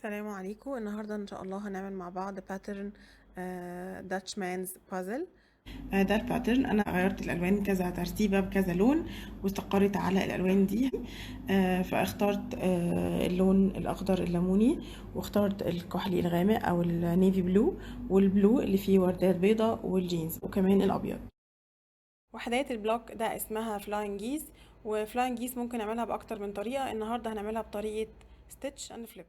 السلام عليكم. النهارده ان شاء الله هنعمل مع بعض باترن داتش مانز بازل. ده الباترن انا غيرت الالوان كذا ترتيبه بكذا لون واستقريت على الالوان دي. فاخترت اللون الاخضر الليموني، واخترت الكحلي الغامق او النيفي بلو، والبلو اللي فيه وردات بيضة، والجينز، وكمان الابيض. وحدات البلوك ده اسمها فلاين جيز، وفلاين جيز ممكن نعملها باكتر من طريقه. النهارده هنعملها بطريقه ستيتش اند فليب.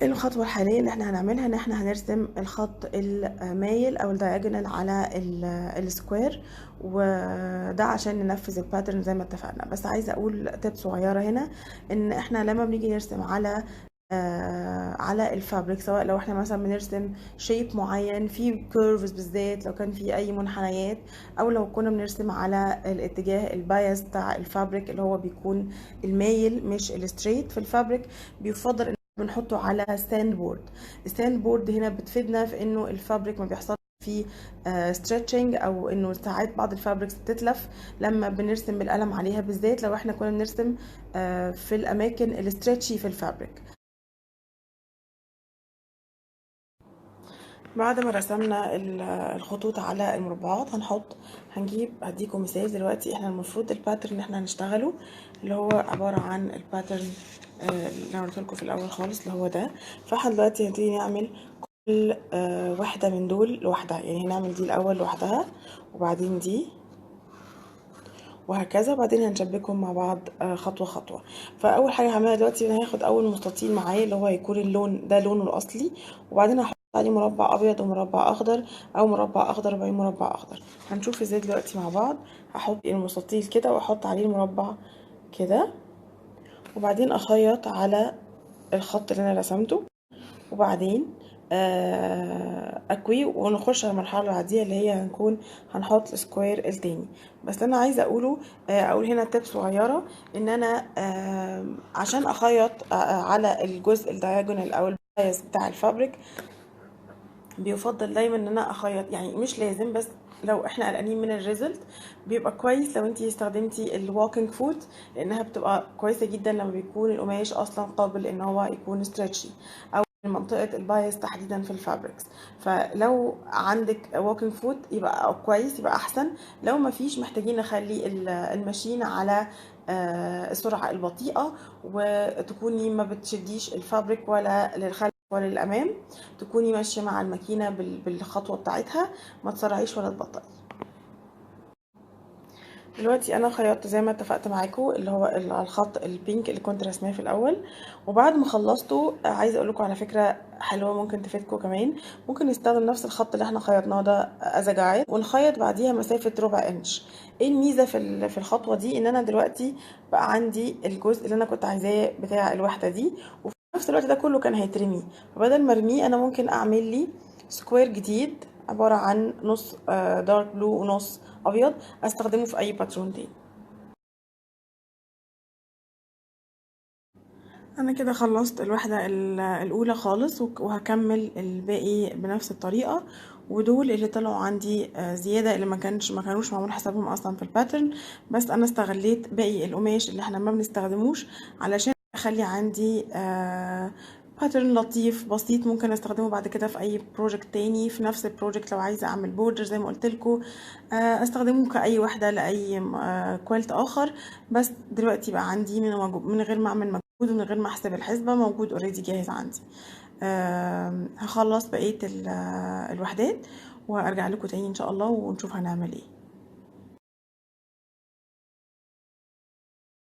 الخطوة الحالية اللي احنا هنعملها ان احنا هنرسم الخط المايل او الدايجونال على السكوير، وده عشان ننفذ الباترن زي ما اتفقنا. بس عايزة اقول تip صغيرة هنا، ان احنا لما بنيجي نرسم على الفابريك، سواء لو احنا مثلا بنرسم شيب معين في كيرفز، بالذات لو كان في اي منحنيات، او لو كنا بنرسم على الاتجاه البايس بتاع الفابريك اللي هو بيكون المايل مش الستريت في الفابريك، بيفضل بنحطه على ستاند بورد. الستاند بورد هنا بتفيدنا في انه الفابريك ما بيحصل فيه ستريتشنج، او انه ساعات بعض الفابريكس بتتلف لما بنرسم بالقلم عليها، بالذات لو احنا كنا بنرسم في الاماكن الستريتشي في الفابريك. بعد ما رسمنا الخطوط على المربعات هديكم مثال دلوقتي. احنا المفروض الباترن اللي احنا هنشتغله اللي هو عبارة عن الباترن اللي انا قلت لكم في الاول خالص اللي هو ده. فاحنا دلوقتي هنبتدي نعمل كل واحدة من دول لوحدها، يعني هنعمل دي الاول لوحدها، وبعدين دي، وهكذا. وبعدين هنشبكهم مع بعض خطوة خطوة. فاول حاجة هعملها دلوقتي انا هاخد اول مستطيل معايا اللي هو هيكون اللون ده لونه الاصلي، وبعدين هحط عليه مربع ابيض ومربع اخضر، او مربع اخضر وبعدين مربع اخضر. هنشوف ازاي دلوقتي مع بعض. هحط المستطيل كده واحط عليه المربع كده، وبعدين اخيط على الخط اللي انا رسمته، وبعدين اكوي ونخش على المرحله اللي بعديها اللي هي هنحط السكوير التاني. بس انا عايزه اقول هنا تip صغيره، ان انا عشان اخيط على الجزء الدايجونال او البايس بتاع الفابريك، بيفضل دايما ان انا اخيط، يعني مش لازم، بس لو احنا قلقانين من الريزلت بيبقى كويس لو انتي استخدمتي الوالكينج فوت، لانها بتبقى كويسه جدا لما بيكون القماش اصلا قابل ان هو يكون ستريتشي، او منطقه البايس تحديدا في الفابريكس. فلو عندك ووكينج فوت يبقى كويس، يبقى احسن. لو ما فيش، محتاجين نخلي الماشين على السرعه البطيئه، وتكوني ما بتشديش الفابريك ولا للخلف ولا للامام، تكوني ماشيه مع الماكينه بالخطوه بتاعتها، ما تسرعيش ولا تبطئي. دلوقتي انا خيطت زي ما اتفقت معاكم اللي هو الخط البينك اللي كنت رسماه في الاول، وبعد ما خلصته عايزه اقول لكم على فكره حلوه ممكن تفيدكم كمان. ممكن نستخدم نفس الخط اللي احنا خيطناه ده از جايد، ونخيط بعديها مسافه ربع انش. ايه الميزه في الخطوه دي؟ ان انا دلوقتي بقى عندي الجزء اللي انا كنت عايزاه بتاع الوحده دي، وفي نفس الوقت ده كله كان هيترمي. فبدل ما ارميه انا ممكن اعمل لي سكوير جديد عباره عن نص دارك بلو ونص ابيض، استخدمه في اي باترون تاني. انا كده خلصت الوحدة الاولى خالص، وهكمل الباقي بنفس الطريقة. ودول اللي طلعوا عندي زيادة، اللي ما كانوش معمول حسابهم اصلا في الباترن، بس انا استغليت باقي القماش اللي احنا ما بنستخدموش علشان اخلي عندي باترن لطيف بسيط ممكن استخدمه بعد كده في اي بروجكت تاني. في نفس البروجكت لو عايزه اعمل بوردر زي ما قلت لكم، استخدمه كاي وحده لاي كوالت اخر. بس دلوقتي بقى عندي من غير ما اعمل مجهود ومن غير ما احسب الحسبه، موجود اوريدي جاهز عندي. هخلص بقيه الوحدات وارجع لكم تاني ان شاء الله ونشوف هنعمل ايه.